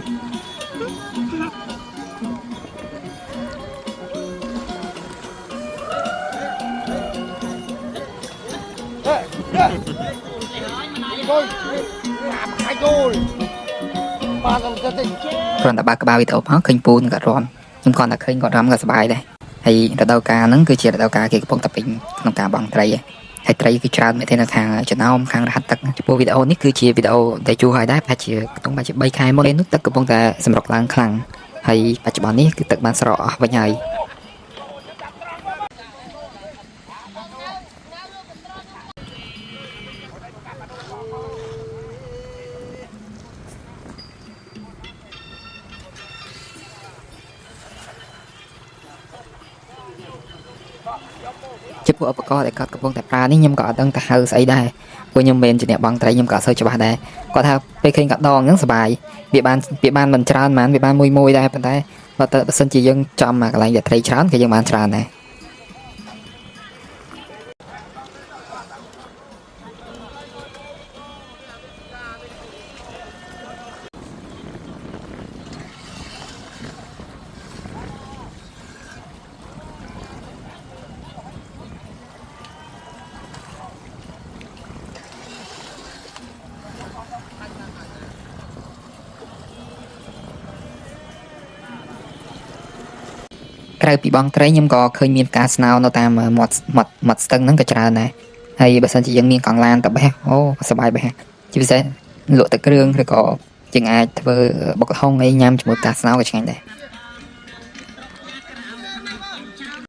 គ្រាន់តែបើកក្បាលវីដេអូផងឃើញពូនឹងក៏រំខ្ញុំគ្រាន់តែឃើញគាត់រំក៏សប្បាយដែរហើយរដូវកាលហ្នឹងគឺជារដូវកាលគេកំពុងតែពេញក្នុងការបង់ត្រីហើយត្រីគឺច្រើនមែនទេនៅខាងចំណោមខាងរហ័សទឹកចំពោះវីដេអូនេះគឺជាវីដេអូដែលជួហើយដែរប្រហែលជាខ្ទង់ប្រហែលជា3ខែមុននេះទឹកកំពុងតែសម្រុកឡើងខ្លាំងហើយបច្ចុប្បន្ននេះគឺទឹកបានស្រកអស់វិញហើយចំពោះឧបករណ៍ដែលគាត់កំពុងតែប្រើនេះខ្ញុំក៏អត់ដឹងទៅហៅស្អីដែរព្រោះខ្ញុំមិនជាអ្នកបង់ត្រីខ្ញុំក៏អត់សូវច្បាស់ដែរគាត់ថាពេលឃើញកាត់ដងហ្នឹងសប្បាយវាបានមិនច្រើនហ្មងវាបានមួយដែរប៉ុន្តែបើសិនជាយើងចំកន្លែងដែលត្រីច្រើនក៏យើងបានច្រើនដែរក្រៅពីបង់ត្រីខ្ញុំក៏ឃើញមានការស្នោនៅតាមមាត់ស្ទឹងហ្នឹងក៏ច្រើនដែរហើយបើសិនជាយើងមានកង់ឡានតបេះអូសប្បាយបេះជាពិសេសលក់ទឹកគ្រឿងឬក៏យើងអាចធ្វើបុកល្ហុងអីញ៉ាំជាមួយការស្នោក៏ឆ្ងាញ់ដែរ